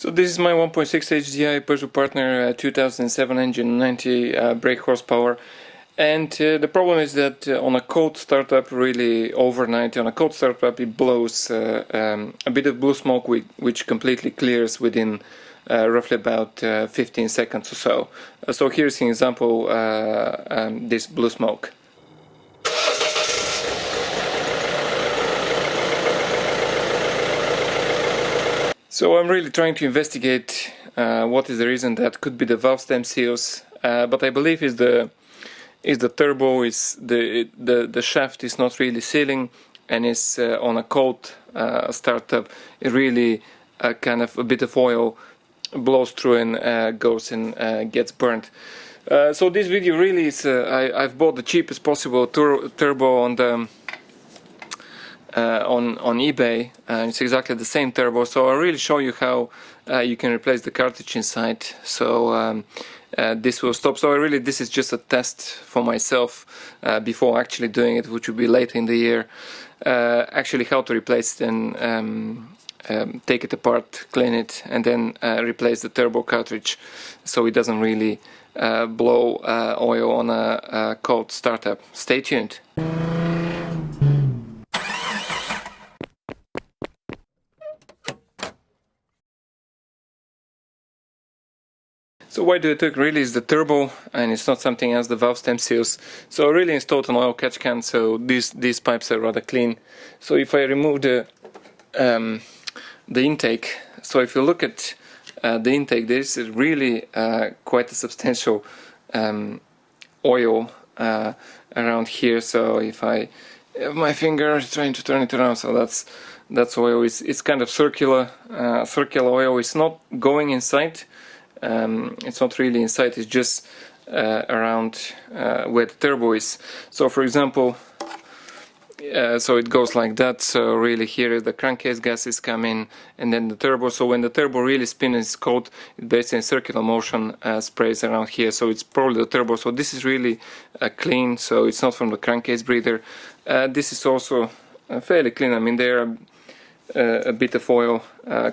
So this is my 1.6 HDI Peugeot Partner 2007 engine, 90 brake horsepower, and the problem is that on a cold startup, really overnight, on a cold startup it blows a bit of blue smoke which completely clears within roughly about 15 seconds or so. So here's an example, this blue smoke. So I'm really trying to investigate what is the reason. That could be the valve stem seals, but I believe is the turbo, is the shaft is not really sealing, and is on a cold startup. It really kind of a bit of oil blows through and goes and gets burnt. So this video really is I've bought the cheapest possible turbo on the on eBay, and it's exactly the same turbo. So I'll really show you how you can replace the cartridge inside. So this will stop. So this is just a test for myself before actually doing it, which will be later in the year. Actually, how to replace it and take it apart, clean it, and then replace the turbo cartridge, so it doesn't really blow oil on a cold startup. Stay tuned. So why do I took really is the turbo, and it's not something else, the valve stem seals. So I really installed an oil catch can, so these pipes are rather clean. So if I remove the intake, so if you look at the intake, there is really quite a substantial oil around here. So if I have my finger trying to turn it around, so that's oil. It's kind of circular oil. It's not going inside. It's not really inside, it's just around where the turbo is. So for example, so it goes like that. So really here the crankcase gases come in, and then the turbo. So when the turbo really spins, it's cold, it basically in circular motion sprays around here. So it's probably the turbo. So this is really clean, so it's not from the crankcase breather. This is also fairly clean. I mean, there are a bit of oil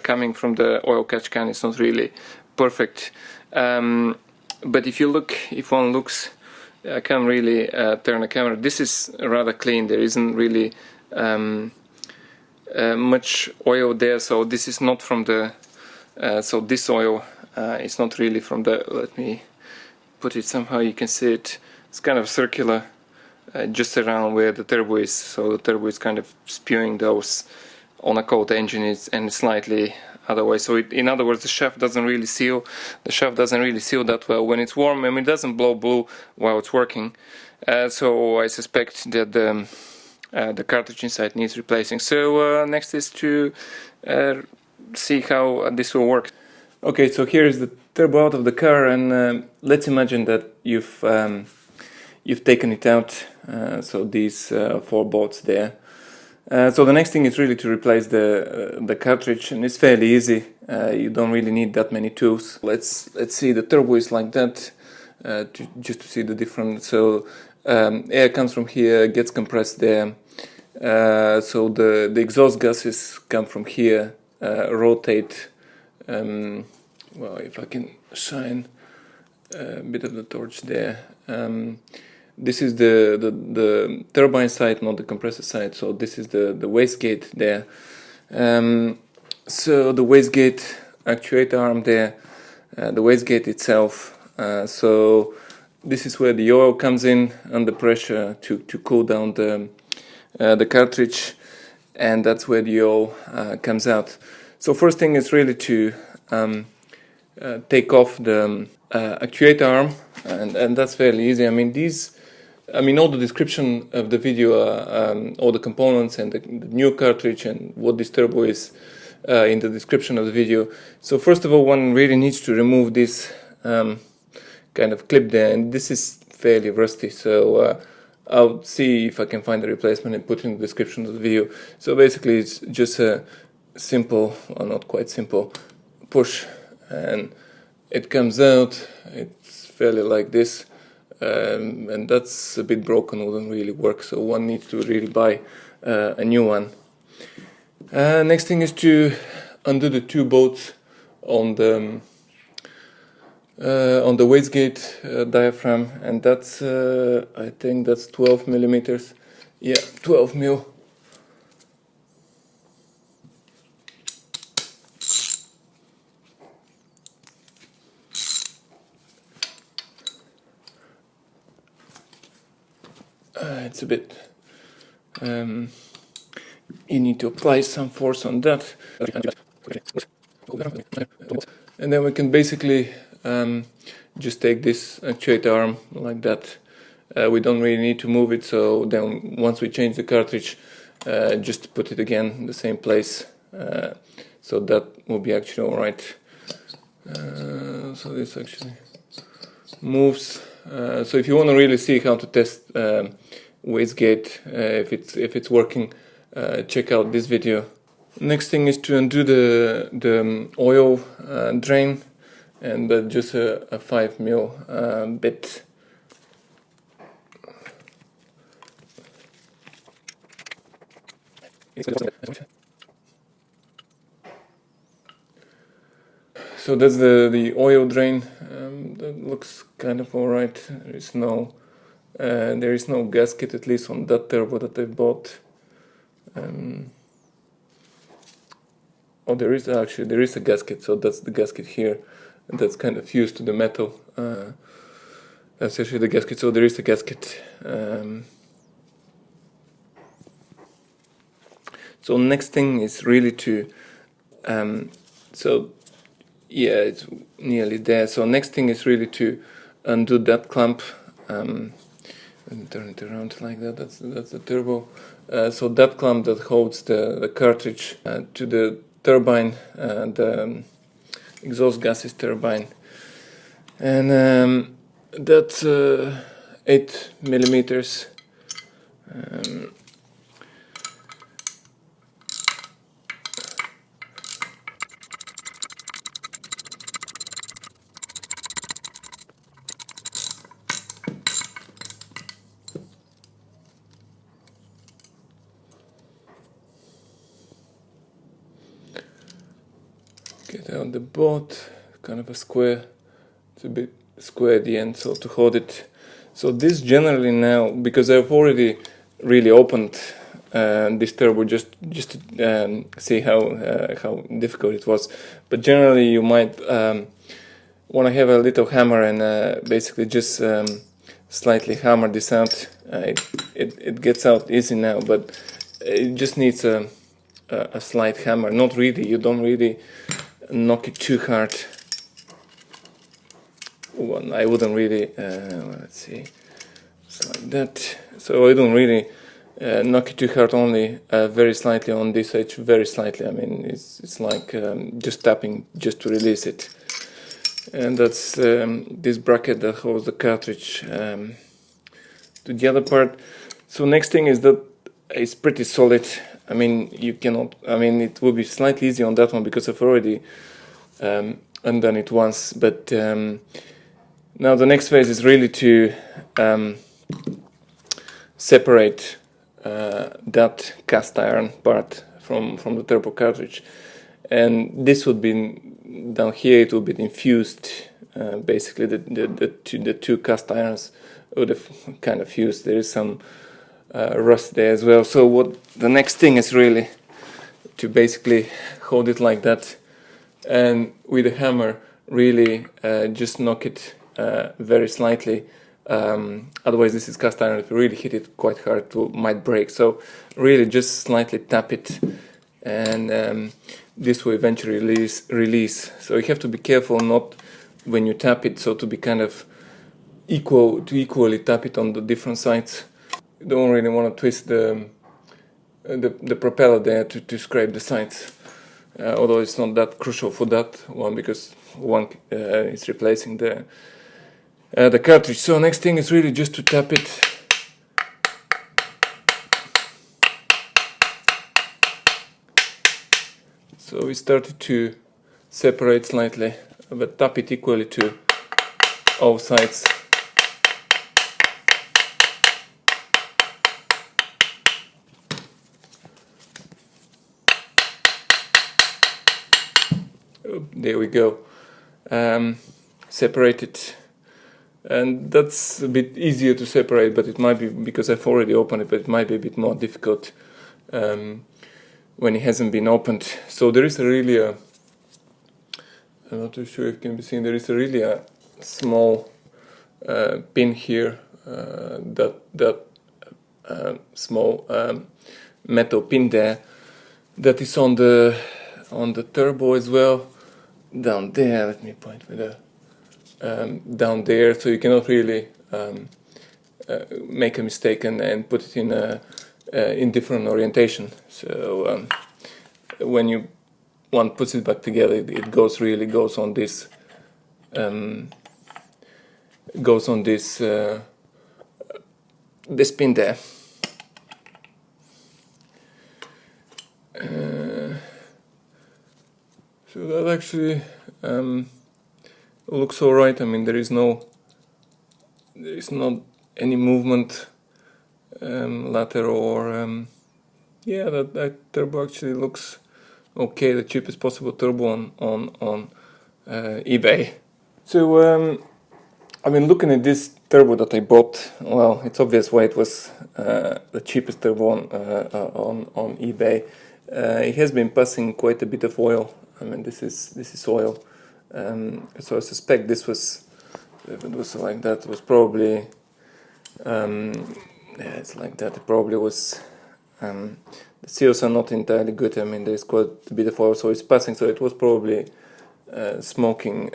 coming from the oil catch can. It's not really perfect, but if one looks, I can't really turn the camera. This is rather clean. There isn't really much oil there. So this is not from the. So this oil is not really from the. Let me put it somehow. You can see it. It's kind of circular, just around where the turbo is. So the turbo is kind of spewing those on a cold engine, and slightly otherwise. So in other words, the shaft doesn't really seal. The shaft doesn't really seal that well when it's warm. I mean, it doesn't blow blue while it's working. So I suspect that the cartridge inside needs replacing. So next is to see how this will work. Okay, so here is the turbo out of the car, and let's imagine that you've taken it out. So these 4 bolts there. So the next thing is really to replace the cartridge, and it's fairly easy. You don't really need that many tools. Let's see. The turbo is like that, just to see the difference. So air comes from here, gets compressed there. So the exhaust gases come from here, rotate. Well, if I can shine a bit of the torch there. This is the turbine side, not the compressor side. So this is the wastegate there. So the wastegate actuator arm there, the wastegate itself. So this is where the oil comes in under pressure to cool down the cartridge, and that's where the oil comes out. So first thing is really to take off the actuator arm, and that's fairly easy. I mean, all the description of the video, all the components and the new cartridge and what this turbo is in the description of the video. So first of all, one really needs to remove this kind of clip there, and this is fairly rusty. So I'll see if I can find a replacement and put it in the description of the video. So basically, it's just a simple, or not quite simple, push, and it comes out. It's fairly like this. And that's a bit broken, wouldn't really work, so one needs to really buy a new one. Next thing is to undo the 2 bolts on the wastegate diaphragm, and that's I think that's 12 millimeters. Yeah, 12 mil. It's a bit. You need to apply some force on that, and then we can basically just take this actuator arm like that. We don't really need to move it, so then once we change the cartridge, just put it again in the same place, so that will be actually alright. So this actually moves. So if you want to really see how to test wastegate, if it's working, check out this video. Next thing is to undo the oil drain, and just a 5 mil bit. So that's the oil drain. That looks kind of alright. There is no gasket, at least on that turbo that I bought. Oh, there is a gasket. So that's the gasket here. That's kind of fused to the metal. That's actually the gasket. So there is a gasket. So next thing is really to yeah, it's nearly there. So next thing is really to undo that clamp, and turn it around like that. That's the turbo. So that clamp that holds the cartridge to the turbine, the exhaust gases turbine, and that's 8 millimeters. Get out the bolt, kind of a square. It's a bit square at the end, so to hold it. So this generally now, because I've already really opened this turbo just to see how difficult it was. But generally, you might want to have a little hammer and basically just slightly hammer this out. It gets out easy now, but it just needs a slight hammer. Not really. You don't really knock it too hard. Well, I wouldn't really. Let's see. It's like that. So I don't really knock it too hard. Only very slightly on this edge. Very slightly. I mean, it's like just tapping just to release it. And that's this bracket that holds the cartridge to the other part. So next thing is that it's pretty solid. I mean, you cannot. I mean, it will be slightly easy on that one because I've already undone it once. But now the next phase is really to separate that cast iron part from the turbo cartridge, and this would be down here. It will be infused. Basically, the two cast irons would have kind of fused. There is some rust there as well. So what the next thing is really to basically hold it like that, and with a hammer really just knock it very slightly. Otherwise, this is cast iron. If you really hit it quite hard, it might break. So really just slightly tap it, and this will eventually release. So you have to be careful not when you tap it, so to be kind of equally tap it on the different sides. You don't really want to twist the propeller there to scrape the sides, although it's not that crucial for that one because one is replacing the cartridge. So next thing is really just to tap it. So we started to separate slightly, but tap it equally to all sides. there we go. Separated, and that's a bit easier to separate, but it might be, because I've already opened it, but it might be a bit more difficult when it hasn't been opened. So there is really a, I'm not too sure if it can be seen, there is really a small pin here, that small metal pin there, that is on the turbo as well, down there. Let me point with a down there, so you cannot really make a mistake and put it in a in different orientation. So when one puts it back together, it goes on this this pin there. So that actually looks alright. I mean, there is not any movement lateral or yeah, that turbo actually looks okay. The cheapest possible turbo on eBay. So I mean, looking at this turbo that I bought, well, it's obvious why it was the cheapest turbo on eBay. It has been passing quite a bit of oil. I mean, this is oil. So I suspect this was, if it was like that, it was probably yeah, it's like that. It probably was. The seals are not entirely good. I mean, there's quite a bit of oil, so it's passing. So it was probably smoking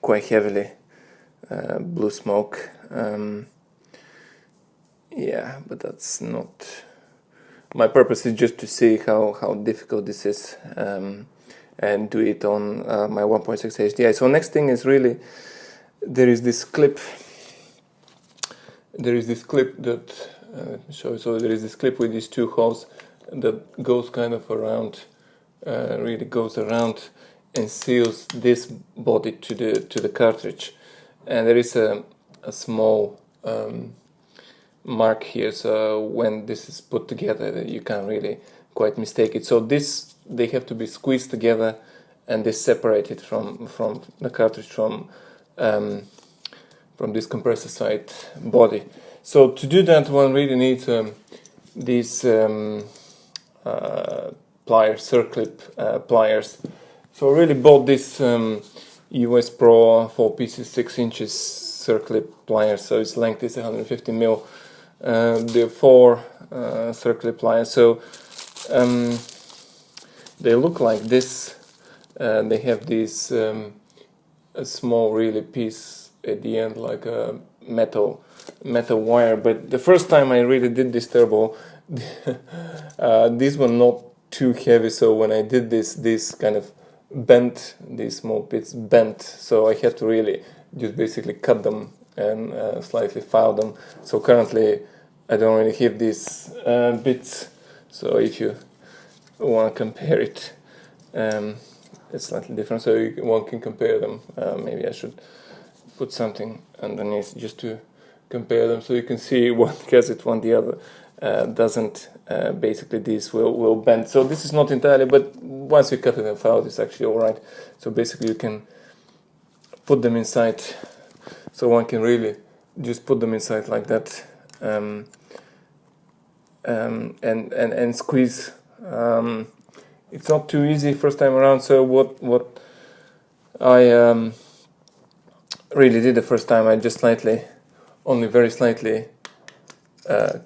quite heavily. Blue smoke. Yeah, but that's not. My purpose is just to see how difficult this is, and do it on my 1.6 HDI. So next thing is really, there is this clip. There is this clip that let me show you. So there is this clip with these two holes that goes kind of around, really goes around and seals this body to the cartridge. And there is a small mark here, so when this is put together, you can't really quite mistake it. So they have to be squeezed together, and they separated from the cartridge from this compressor side body. So to do that, one really needs these pliers, circlip pliers. So I really bought this US Pro 4 pieces 6 inches circlip pliers. So its length is 150 mil. There are 4 circlip pliers. So they look like this. They have this a small really piece at the end, like a metal wire. But the first time I really did this turbo, these were not too heavy. So when I did this kind of bent, these small bits bent. So I had to really just basically cut them and slightly file them. So currently I don't really have these bits. So if you want to compare it, it's slightly different. So one can compare them. Maybe I should put something underneath just to compare them, so you can see one has it, one the other doesn't. Basically these will bend. So this is not entirely, but once you cut it and file, it's actually alright. So basically you can put them inside. So one can really just put them inside like that, and squeeze. It's not too easy first time around. So what I really did the first time, I just slightly, only very slightly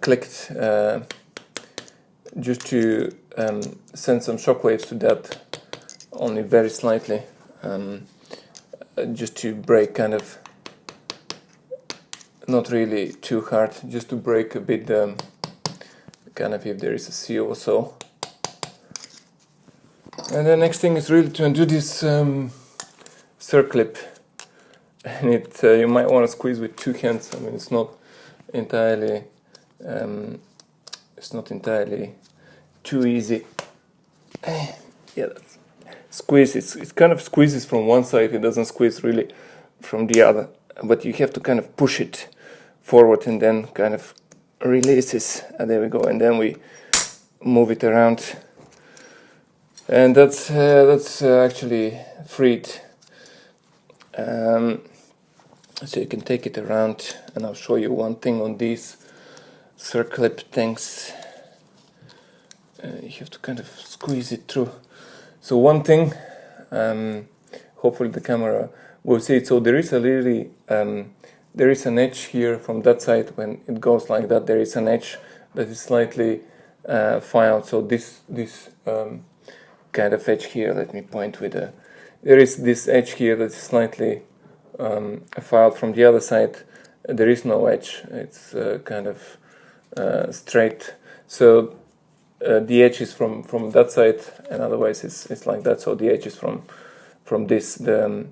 clicked, just to send some shockwaves to that, only very slightly, just to break, kind of, not really too hard, just to break a bit, kind of, if there is a seal or so. And the next thing is really to undo this circlip, and it you might want to squeeze with 2 hands. I mean, it's not entirely too easy. Yeah, squeeze. It kind of squeezes from one side. It doesn't squeeze really from the other. But you have to kind of push it forward and then kind of releases. There we go. And then we move it around and that's actually freed. So you can take it around, and I'll show you one thing on these circlip things. You have to kind of squeeze it through. So one thing, hopefully the camera will see it. So there is a really there is an edge here from that side. When it goes like that, there is an edge that is slightly filed. So this kind of edge here, let me point with a, there is this edge here that is slightly filed. From the other side there is no edge, it's kind of straight. So the edge is from that side, and otherwise it's like that. So the edge is from this, the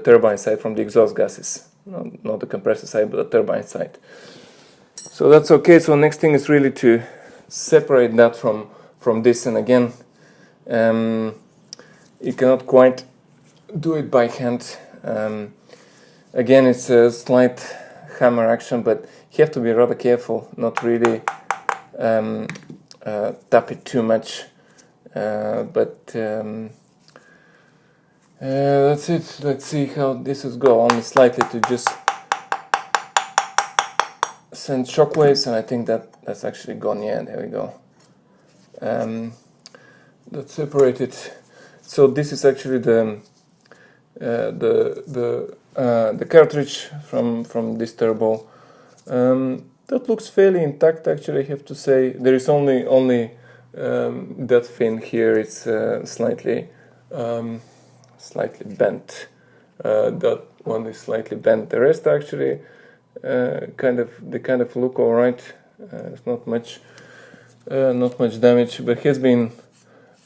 turbine side, from the exhaust gases, not the compressor side but the turbine side. So that's okay. So next thing is really to separate that from this, and again you cannot quite do it by hand. Again, it's a slight hammer action, but you have to be rather careful, not really tap it too much, but that's it. Let's see how this is go. Only slightly to just send shockwaves, and I think that's actually gone. Yeah, there we go. That's separated. So this is actually the cartridge from this turbo. That looks fairly intact, actually, I have to say. There is only that fin here. It's slightly bent. That one is slightly bent. The rest actually they kind of look all right. It's not much damage, but has been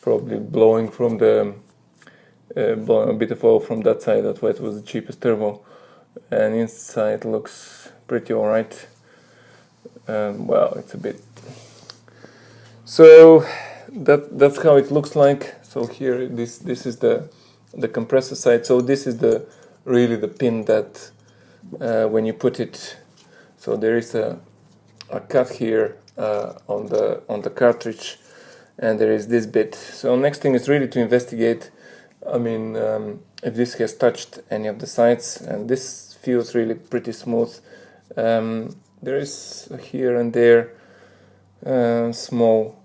probably blowing from the blowing a bit of oil from that side. That's why it was the cheapest turbo, and inside looks pretty all right. Well, it's a bit. So that's how it looks like. So here, this is the compressor side. So this is really the pin that when you put it. So there is a cut here on the cartridge, and there is this bit. So next thing is really to investigate. I mean, if this has touched any of the sides, and this feels really pretty smooth. There is here and there small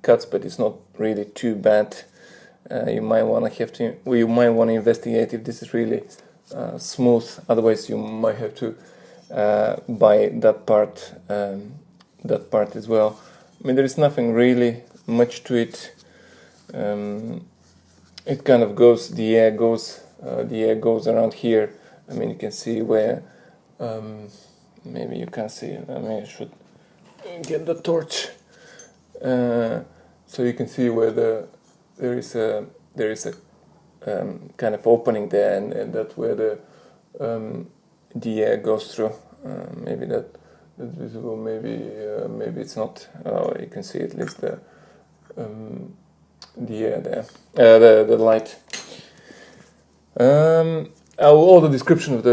cuts, but it's not really too bad. You might want to investigate if this is really smooth. Otherwise, you might have to buy that part as well. I mean, there is nothing really much to it. It kind of goes. The air goes around here. I mean, you can see where. Maybe you can see. I mean, I should get the torch, so you can see where there is a kind of opening there, and that's where the air goes through. Maybe that's visible. Maybe it's not. Oh, you can see at least the air there, the light. All the description of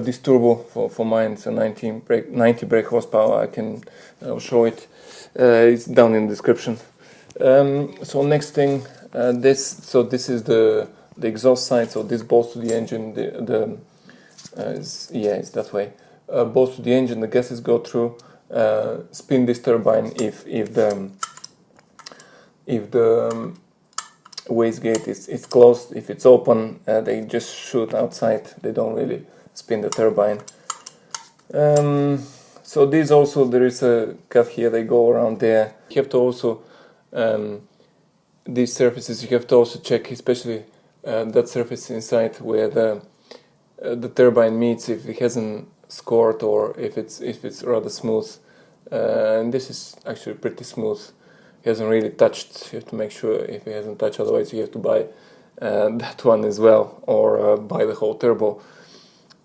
this turbo for mine, it's a 90 brake horsepower. I'll show it. It's down in the description. So next thing, this is the exhaust side. So this bolts to the engine. It's that way. Bolts to the engine. The gases go through. Spin this turbine if the wastegate is closed. If it's open, they just shoot outside. They don't really spin the turbine. So these also, there is a cut here. They go around there. You have to also these surfaces. You have to also check, especially that surface inside where the turbine meets, if it hasn't scored or if it's rather smooth. And this is actually pretty smooth. It hasn't really touched. You have to make sure if it hasn't touched, otherwise you have to buy that one as well, or buy the whole turbo.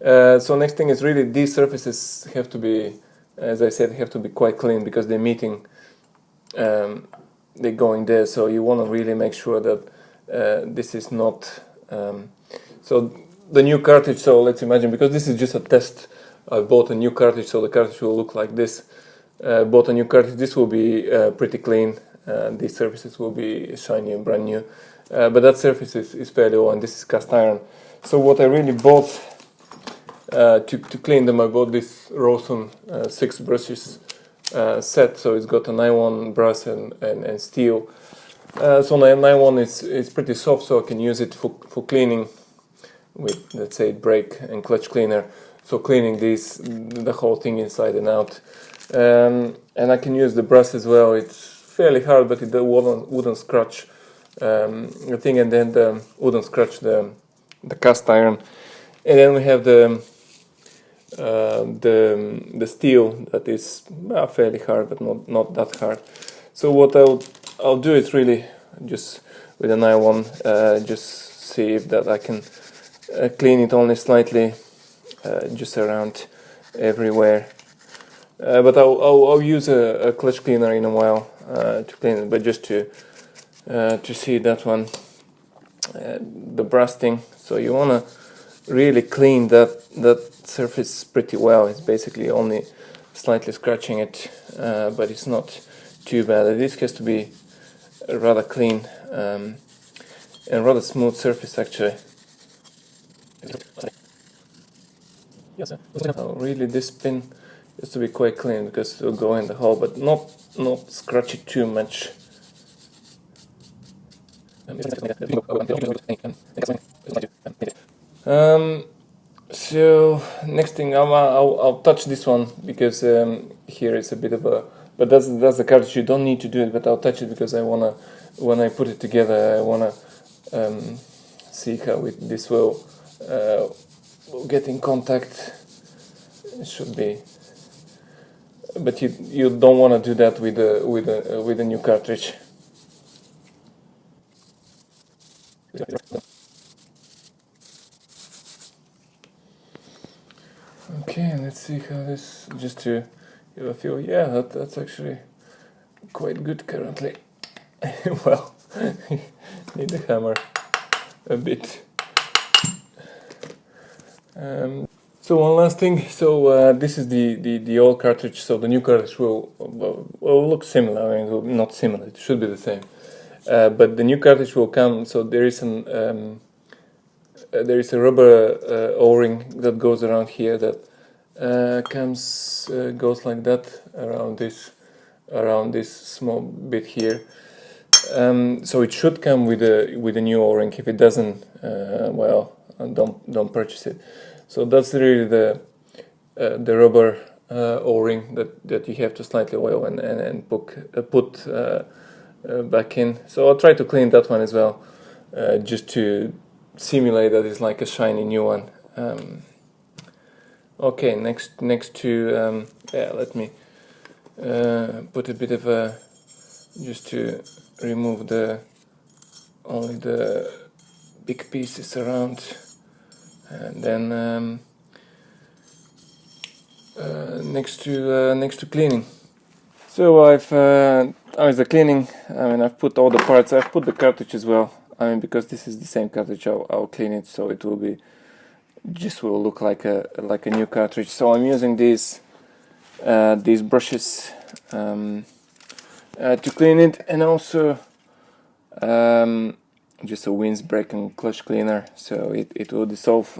So next thing is really these surfaces have to be, as I said, have to be quite clean because they're meeting, they're going there. So you want to really make sure that this is not. So the new cartridge. So let's imagine, because this is just a test. I bought a new cartridge, so the cartridge will look like this. bought a new cartridge, this will be pretty clean. These surfaces will be shiny and brand new. But that surface is fairly old, and this is cast iron. So what I really bought to clean them, I bought this Rosen 6 brushes set. So it's got a nylon brass and steel. So nylon is pretty soft, so I can use it for cleaning with, let's say, brake and clutch cleaner. So cleaning the whole thing inside and out. And I can use the brass as well. It's fairly hard, but it wouldn't scratch the thing, and then wouldn't scratch the cast iron. And then we have the steel that is fairly hard, but not that hard. So what I'll do is really just with a nylon, just see if that I can clean it only slightly, just around everywhere. But I'll use a clutch cleaner in a while to clean it, but just to see that one, the brass thing. So you wanna really clean that surface pretty well. It's basically only slightly scratching it, but it's not too bad. This has to be rather clean and rather smooth surface actually. Really, this pin has to be quite clean because it will go in the hole, but not scratch it too much. So next thing, I'll touch this one because here it's a bit of a, but that's the cartridge. You don't need to do it, but I'll touch it because I wanna, when I put it together, I wanna see how this will get in contact. It should be, but you don't want to do that with a new cartridge. Okay, let's see how this, just to give a feel. Yeah, that's actually quite good currently. Well, need the hammer a bit. So one last thing. So this is the old cartridge. So the new cartridge will look similar. I mean, not similar. It should be the same. But the new cartridge will come. So there is a rubber O-ring that goes around here that goes like that around this small bit here. So it should come with a new O-ring. If it doesn't, well, don't purchase it. So that's really the rubber O-ring that you have to slightly oil and put back in. So I'll try to clean that one as well, just to simulate that it's like a shiny new one. Okay, next to yeah, let me put a bit of a, just to remove only the big pieces around, and then next to cleaning. So I've the cleaning. I mean, I've put all the parts. I've put the cartridge as well. I mean, because this is the same cartridge, I'll clean it so it will be, just will look like a new cartridge. So I'm using these brushes to clean it, and also just a windbreak and clutch cleaner, so it will dissolve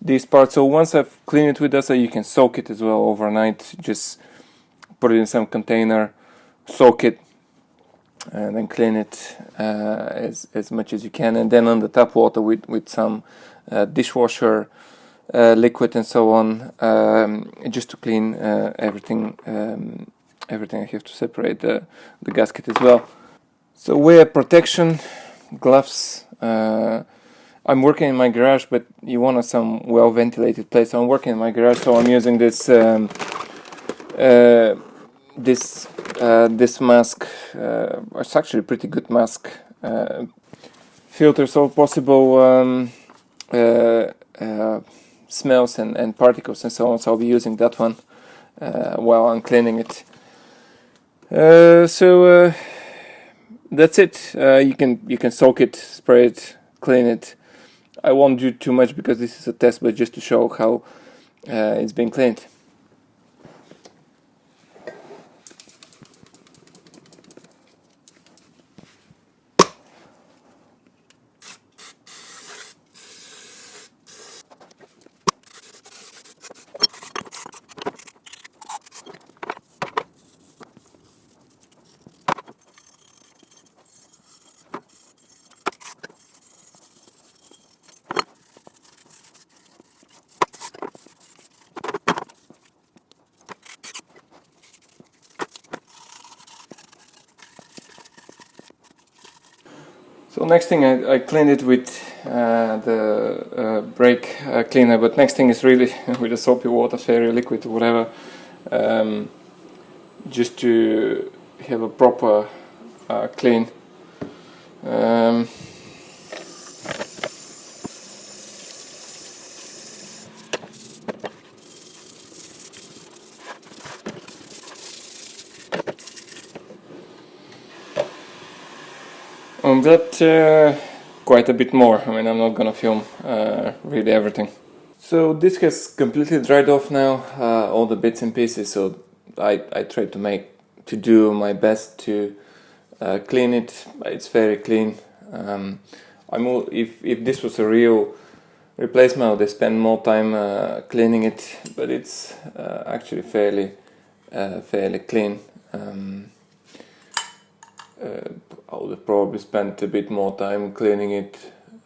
these parts. So once I've cleaned it with that, so you can soak it as well overnight. Just put it in some container, soak it, and then clean it as much as you can, and then on the tap water with some dishwasher liquid and so on, just to clean everything. Everything. I have to separate the gasket as well. So wear protection, gloves. I'm working in my garage, but you want some well ventilated place. So I'm working in my garage, so I'm using this this mask. It's actually a pretty good mask. Filters all possible smells and particles and so on. So I'll be using that one while I'm cleaning it. So that's it. You can soak it, spray it, clean it. I won't do too much because this is a test, but just to show how it's been cleaned. So next thing, I cleaned it with the brake cleaner, but next thing is really with the soapy water, fairy liquid or whatever, just to have a proper clean. On that, quite a bit more. I mean, I'm not gonna film really everything. So this has completely dried off now, all the bits and pieces. So I tried to do my best to clean it. It's very clean. If this was a real replacement, I would spend more time cleaning it, but it's actually fairly clean. I would have probably spent a bit more time cleaning it.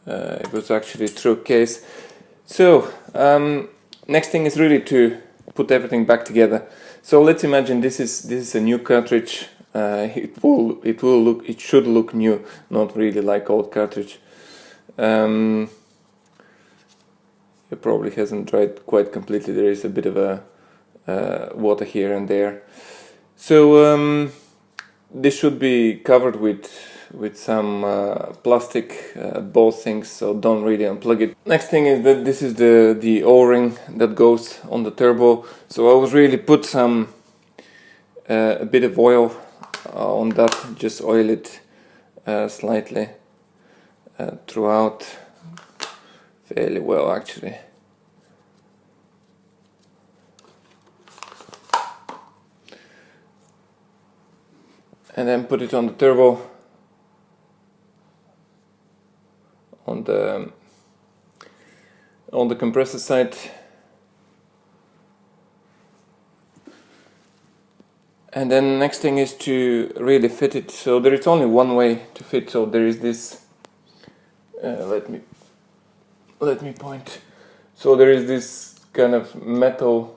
It was actually a true case. So next thing is really to put everything back together. So let's imagine this is a new cartridge. It should look new, not really like old cartridge. It probably hasn't dried quite completely. There is a bit of a water here and there. So this should be covered with some plastic ball things, so don't really unplug it. Next thing is that this is the O-ring that goes on the turbo. So I was really put some a bit of oil on that, just oil it slightly throughout, fairly well actually. And then put it on the turbo, on the compressor side, and then next thing is to really fit it. So there is only one way to fit. So there is this. Let me point. So there is this kind of metal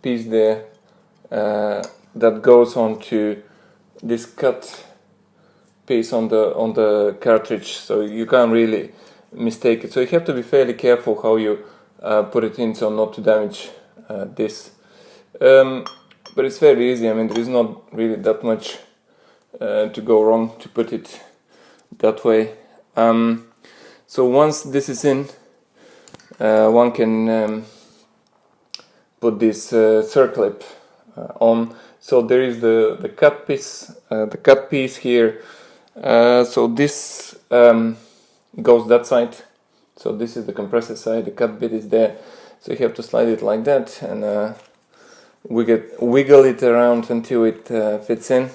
piece there. That goes onto this cut piece on the cartridge, so you can't really mistake it. So you have to be fairly careful how you put it in, so not to damage this. But it's very easy. I mean, there is not really that much to go wrong to put it that way. So once this is in, one can put this circlip on. So there is the cut piece here. So this goes that side. So this is the compressor side. The cut bit is there. So you have to slide it like that and wiggle it around until it fits in,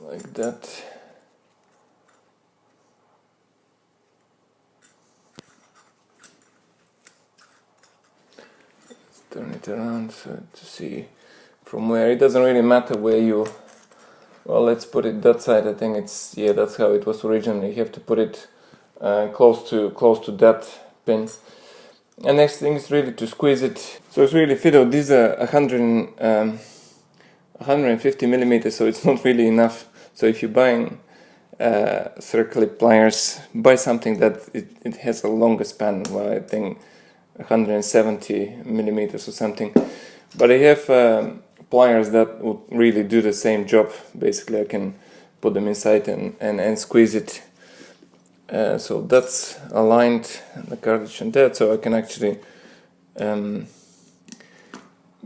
like that. Turn it around so to see from where. It doesn't really matter where you. Well, let's put it that side. I think it's, yeah, that's how it was originally. You have to put it close to that pin. And next thing is really to squeeze it. So it's really fiddle. These are 150 millimeters, so it's not really enough. So if you're buying circlip pliers, buy something that it has a longer span. Well, I think 170 millimeters or something, but I have pliers that would really do the same job. Basically, I can put them inside and squeeze it, so that's aligned, the cartridge and that, so I can actually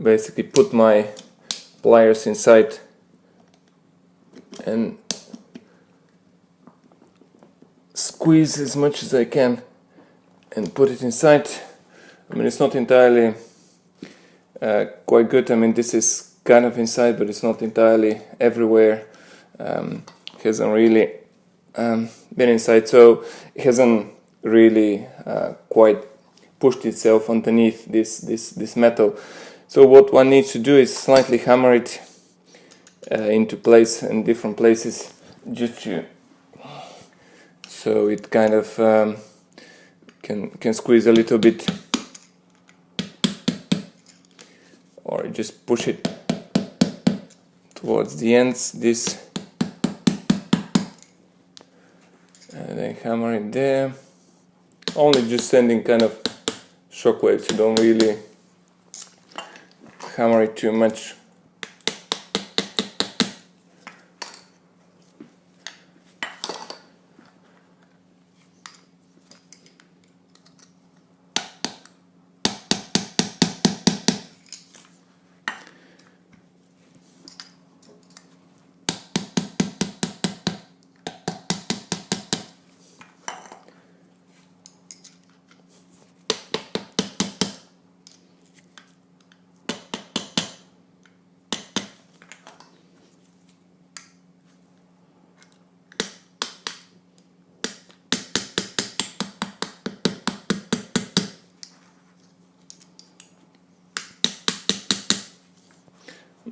basically put my pliers inside and squeeze as much as I can and put it inside. I mean, it's not entirely quite good. I mean, this is kind of inside, but it's not entirely everywhere. Hasn't really been inside, so it hasn't really quite pushed itself underneath this metal. So what one needs to do is slightly hammer it into place in different places, just to, so it kind of can squeeze a little bit. Or just push it towards the ends, this, and then hammer it there. Only just sending kind of shock waves, you don't really hammer it too much.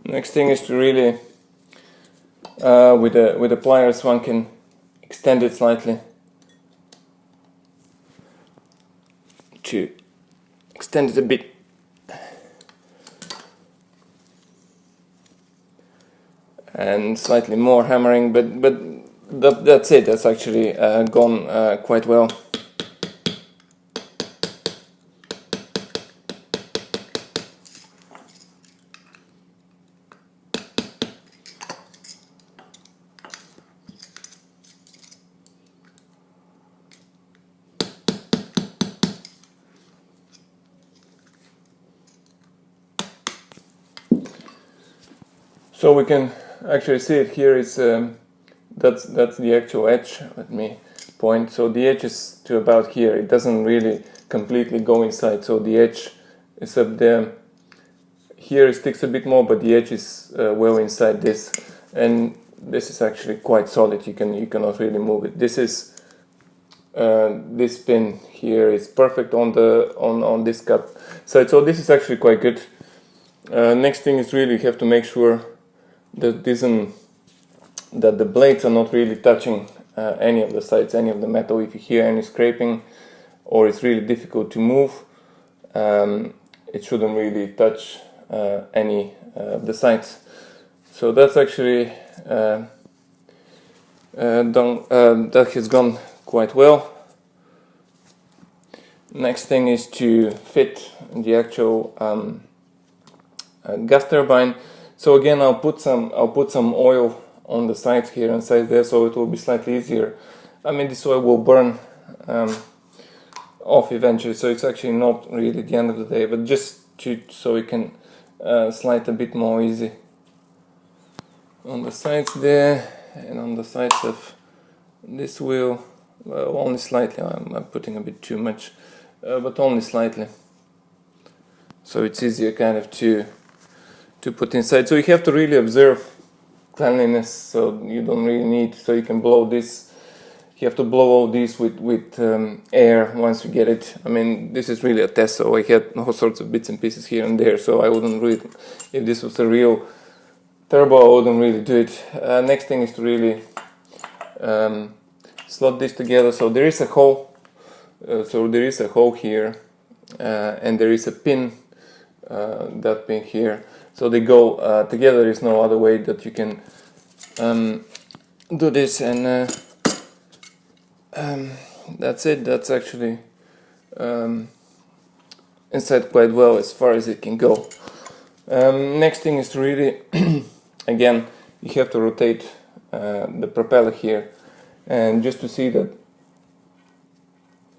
Next thing is to really, with the pliers, one can extend it slightly to extend it a bit. And slightly more hammering, but that's it. That's actually gone quite well. So we can actually see it here. It's that's the actual edge. Let me point. So the edge is to about here. It doesn't really completely go inside. So the edge is up there. Here it sticks a bit more, but the edge is well inside this, and this is actually quite solid. You cannot really move it. This is this pin here is perfect on the on this cut side. So this is actually quite good. Next thing is really you have to make sure that that the blades are not really touching any of the sides, any of the metal. If you hear any scraping or it's really difficult to move, it shouldn't really touch any of the sides. So that's actually done. That has gone quite well. Next thing is to fit the actual gas turbine. So again, I'll put some oil on the sides here and sides there, so it will be slightly easier. I mean, this oil will burn off eventually, so it's actually not really the end of the day, but just so we can slide a bit more easy on the sides there and on the sides of this wheel. Well, only slightly. I'm putting a bit too much, but only slightly, so it's easier kind of to put inside. So you have to really observe cleanliness, so you don't really need, so you can blow this. You have to blow all this with air once you get it. I mean, this is really a test, so I had all sorts of bits and pieces here and there, so I wouldn't really, if this was a real turbo, I wouldn't really do it. Next thing is to really slot this together. So there is a hole, here, and there is a pin, that pin here. So they go together. There is no other way that you can do this, and that's it. That's actually inside quite well as far as it can go. Next thing is to really, again, you have to rotate the propeller here, and just to see that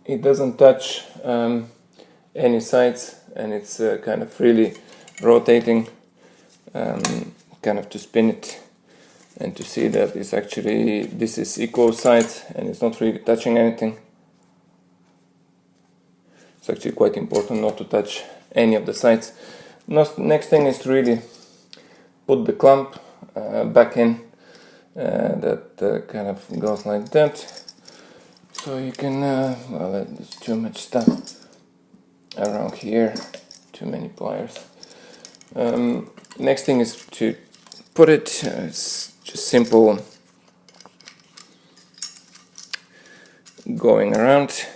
it doesn't touch any sides, and it's kind of freely rotating, kind of to spin it and to see that it's actually, this is equal sides and it's not really touching anything. It's actually quite important not to touch any of the sides. Next thing is to really put the clamp back in, that kind of goes like that. So you can, well, there's too much stuff around here, too many pliers. Next thing is to put it, it's just simple going around.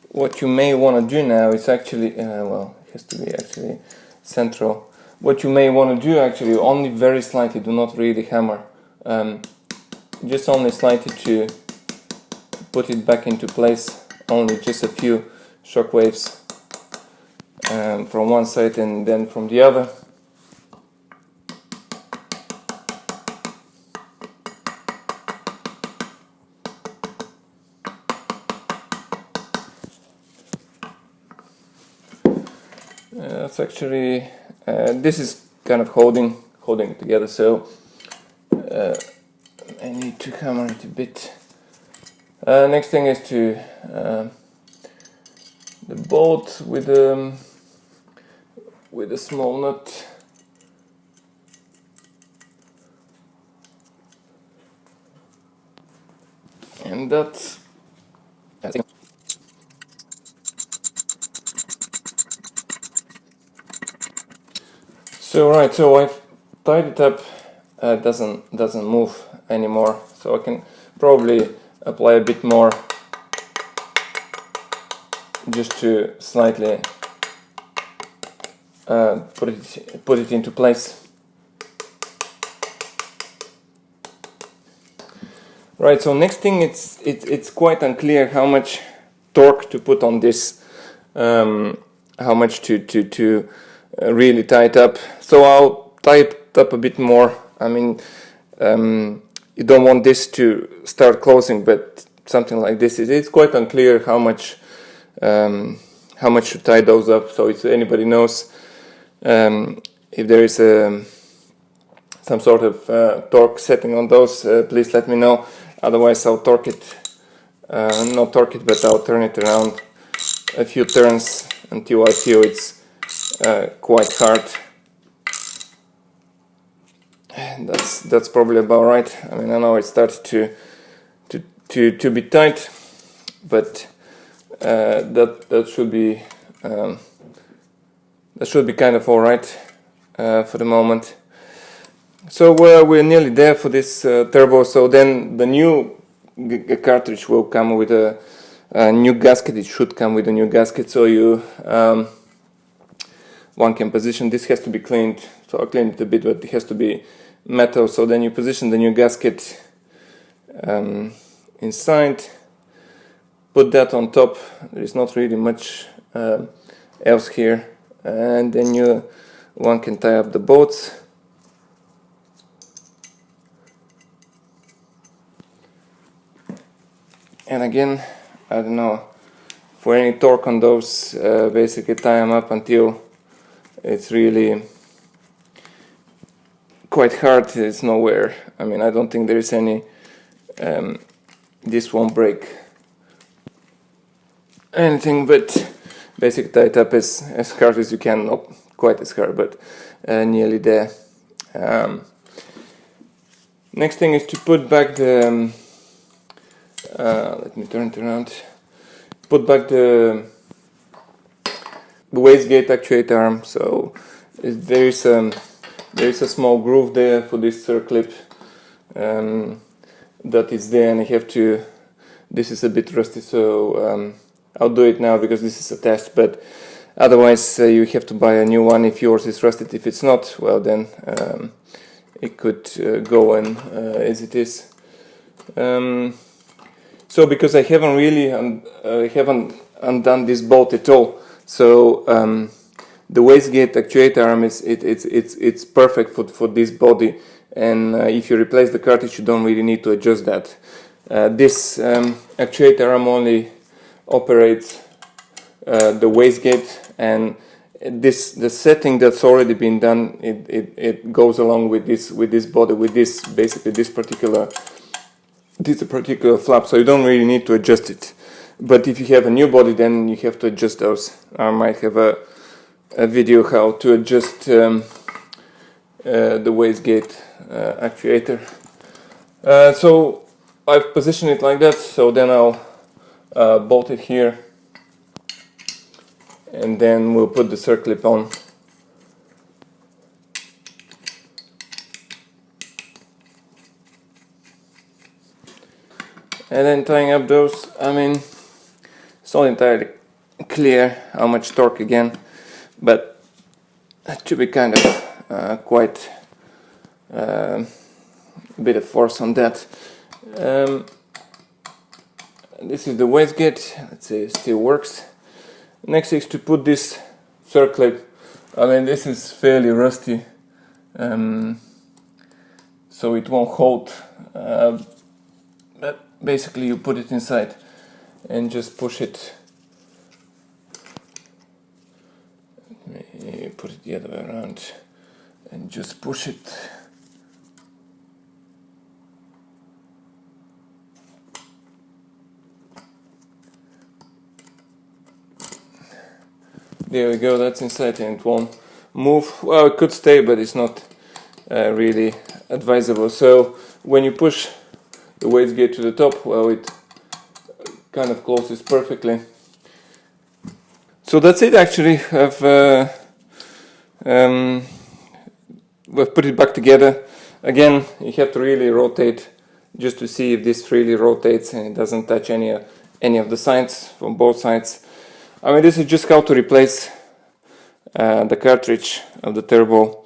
What you may want to do now is actually, well, it has to be actually central. what you may want to do actually, only very slightly, do not really hammer, just only slightly to put it back into place, only just a few shock waves from one side and then from the other. That's actually, this is kind of holding it together, so I need to hammer it a bit. Next thing is to the bolt with a small nut. And that's it. So right, so I've tied it up. Doesn't move anymore, so I can probably apply a bit more just to slightly put it into place. Right, so next thing, it's quite unclear how much torque to put on this, how much to really tie it up. So I'll tie it up a bit more. I mean, you don't want this to start closing, but something like this, it's quite unclear how much to tie those up. So if anybody knows if there is some sort of torque setting on those, please let me know. Otherwise I'll torque it, not torque it, but I'll turn it around a few turns until I feel it's quite hard. And that's probably about right. I mean, I know it starts to be tight, but that should be kind of all right for the moment. So we're nearly there for this turbo. So then the new cartridge will come with a new gasket. It should come with a new gasket. So you one can position. This has to be cleaned. So I cleaned it a bit, but it has to be metal. So then you position the new gasket inside. Put that on top. There is not really much else here. And then one can tie up the bolts. And again, I don't know, for any torque on those, basically tie them up until it's really quite hard. It's nowhere. I mean, I don't think there is any, this won't break anything, but basically tie it up as hard as you can. Not quite as hard, but nearly there. Next thing is to put back the let me turn it around. Put back the wastegate actuator arm. So there is a small groove there for this circlip that is there, and I have to. This is a bit rusty, so I'll do it now because this is a test. But otherwise, you have to buy a new one if yours is rusted. If it's not, well then it could go in as it is. So because I haven't really haven't undone this bolt at all, so the wastegate actuator arm it's perfect for this body, and if you replace the cartridge, you don't really need to adjust that. This actuator arm only operates the wastegate, and the setting that's already been done, it goes along with this body, with this basically this particular flap, so you don't really need to adjust it. But if you have a new body, then you have to adjust those. I might have a video how to adjust the wastegate actuator. So I've positioned it like that, so then I'll bolt it here, and then we'll put the circlip on. And then tying up those, I mean, it's not entirely clear how much torque again, but it should be kind of quite a bit of force on that. This is the wastegate. Let's see, it still works. Next is to put this circlip. I mean, this is fairly rusty, so it won't hold. But basically, you put it inside and just push it. You put it the other way around and just push it. There we go, that's inside and it won't move. Well, it could stay, but it's not really advisable. So when you push the wastegate to the top, well, it kind of closes perfectly. So that's it actually. We've put it back together. Again, you have to really rotate just to see if this really rotates and it doesn't touch any of the sides from both sides. I mean, this is just how to replace the cartridge of the turbo.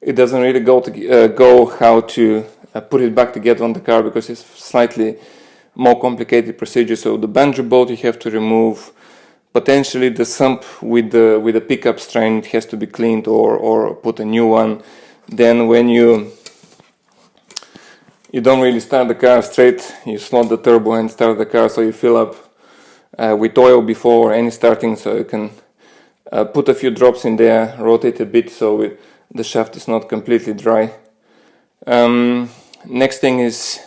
It doesn't really go how to put it back together on the car, because it's slightly more complicated procedure. So the banjo bolt you have to remove. Potentially the sump with the pickup strain, it has to be cleaned or put a new one. Then when you don't really start the car straight, you slot the turbo and start the car, so you fill up with oil before any starting, so you can put a few drops in there, rotate a bit so the shaft is not completely dry. Next thing is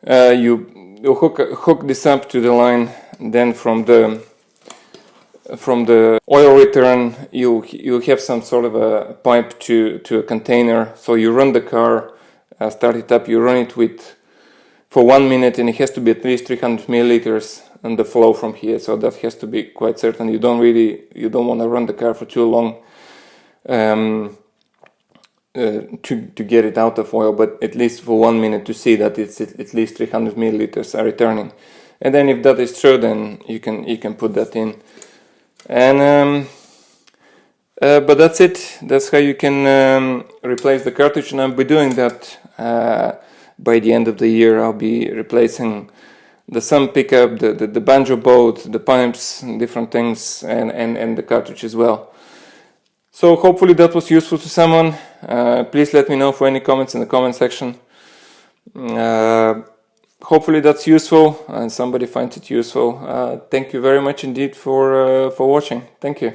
you hook this up to the line, then from the oil return you have some sort of a pipe to a container. So you run the car, start it up, you run it for 1 minute, and it has to be at least 300 milliliters on the flow from here, so that has to be quite certain. You don't want to run the car for too long to get it out of oil, but at least for 1 minute to see that it's at least 300 milliliters are returning. And then if that is true, then you can put that in. And but that's it. That's how you can replace the cartridge, and I'll be doing that by the end of the year. I'll be replacing the sump pickup, the banjo bolt, the pipes, different things, and the cartridge as well. So hopefully that was useful to someone. Please let me know for any comments in the comment section. Hopefully that's useful and somebody finds it useful. Thank you very much indeed for watching. Thank you.